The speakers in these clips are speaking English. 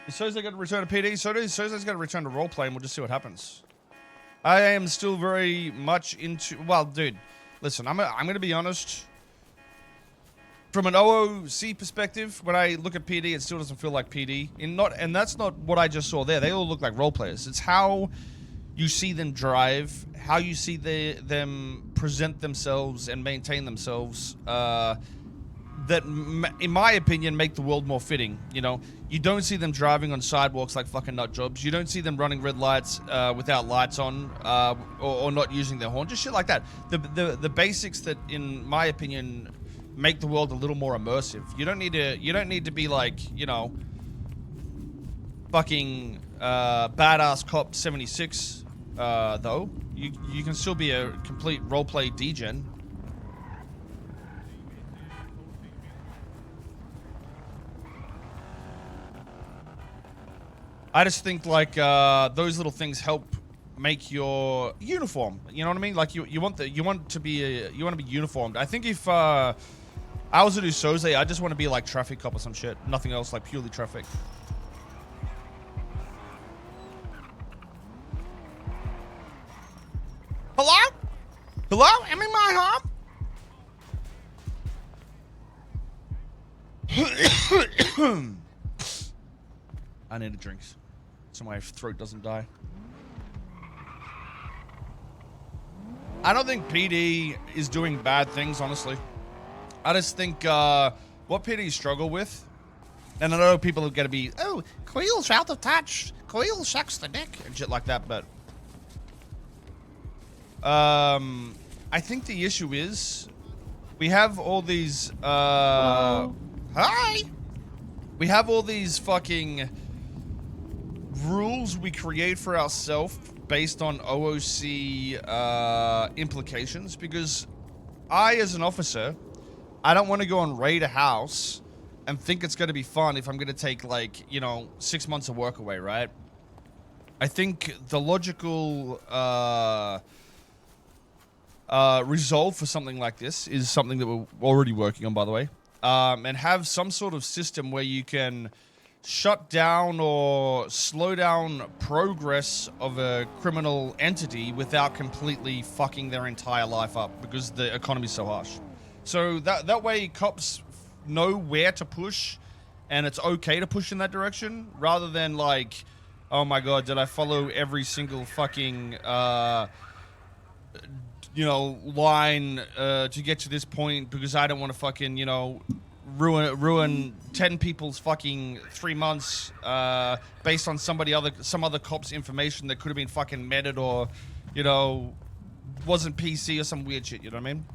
Is Soze going to return to PD? Soze's going to return to roleplay, and we'll just see what happens. I am still very much into... Well, dude, listen, I'm going to be honest. From an OOC perspective, when I look at PD, it still doesn't feel like PD. And that's not what I just saw there. They all look like role players. It's how you see them drive, how you see them present themselves and maintain themselves, that, in my opinion, make the world more fitting. You know, you don't see them driving on sidewalks like fucking nut jobs. You don't see them running red lights without lights on, or not using their horn. Just shit like that. The basics that, in my opinion, make the world a little more immersive. You don't need to be like, you know, fucking badass cop 76 though. You can still be a complete roleplay degen. I just think like those little things help make your uniform. You know what I mean? Like you want to be uniformed. I think if I was to do Soze, I just want to be like traffic cop or some shit. Nothing else, like purely traffic. Hello? Hello? Am I in my home? I need a drink so my throat doesn't die. I don't think PD is doing bad things, honestly. I just think what PD struggle with, and I know people are going to be, oh, Koil's out of touch. Koil sucks the dick and shit like that, but I think the issue is we have all these hi. We have all these fucking rules we create for ourselves based on OOC implications, because I, as an officer, I don't want to go and raid a house and think it's going to be fun if I'm going to take, like, you know, 6 months of work away, right? I think the logical resolve for something like this is something that we're already working on, by the way, and have some sort of system where you can shut down or slow down progress of a criminal entity without completely fucking their entire life up because the economy's so harsh. So that way cops know where to push and it's okay to push in that direction, rather than like, oh my god, did I follow every single fucking you know, line to get to this point because I don't want to fucking, you know, ruin 10 people's fucking 3 months based on some other cop's information that could have been fucking meted or, you know, wasn't PC or some weird shit, you know what I mean?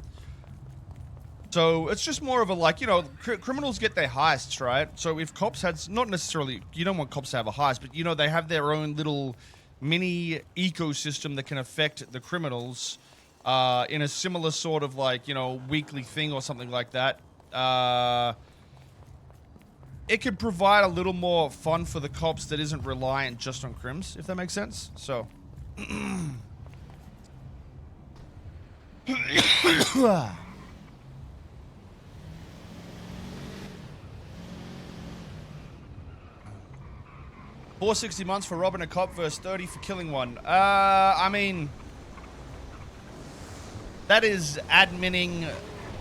So it's just more of a, like, you know, criminals get their heists, right? So if cops had, not necessarily, you don't want cops to have a heist, but, you know, they have their own little mini ecosystem that can affect the criminals in a similar sort of, like, you know, weekly thing or something like that. It could provide a little more fun for the cops that isn't reliant just on crims, if that makes sense. So 460 months for robbing a cop versus 30 for killing one. I mean, that is adminning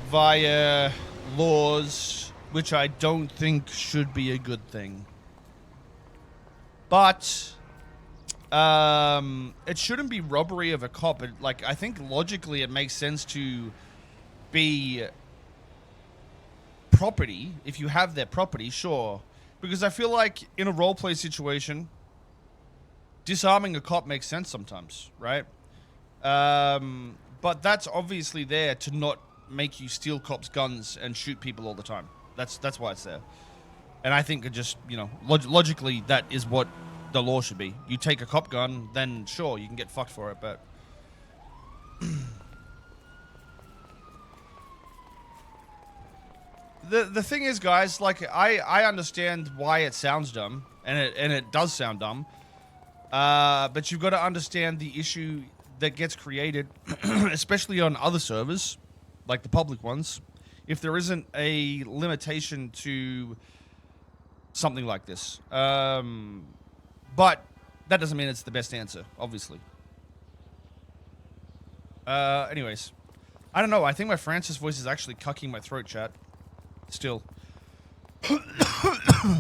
via laws, which I don't think should be a good thing. But it shouldn't be robbery of a cop. Like, I think logically it makes sense to be property. If you have their property, sure. Because I feel like in a roleplay situation, disarming a cop makes sense sometimes, right? But that's obviously there to not make you steal cops' guns and shoot people all the time. That's why it's there. And I think it just, you know, logically that is what the law should be. You take a cop gun, then sure, you can get fucked for it, but the thing is, guys, like, I understand why it sounds dumb, and it does sound dumb, but you've got to understand the issue that gets created, especially on other servers, like the public ones. If there isn't a limitation to something like this. But that doesn't mean it's the best answer, obviously. Anyways. I don't know. I think my Francis voice is actually cucking my throat, chat. Still.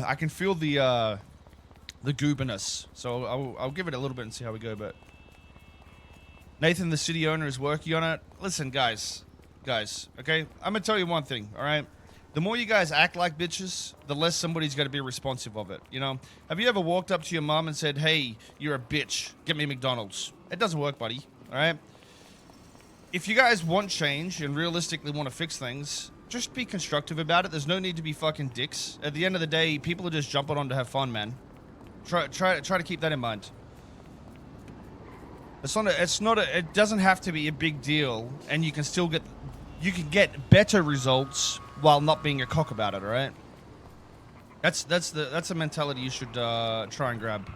I can feel the gooberness. So I'll give it a little bit and see how we go, but... Nathan, the city owner, is working on it. Listen, guys, okay? I'm gonna tell you one thing, all right? The more you guys act like bitches, the less somebody's gonna be responsive of it, you know? Have you ever walked up to your mom and said, hey, you're a bitch, get me McDonald's? It doesn't work, buddy, all right? If you guys want change and realistically want to fix things, just be constructive about it. There's no need to be fucking dicks. At the end of the day, people are just jumping on to have fun, man. Try to keep that in mind. It doesn't have to be a big deal, and you can still get better results while not being a cock about it, all right? That's a mentality you should try and grab.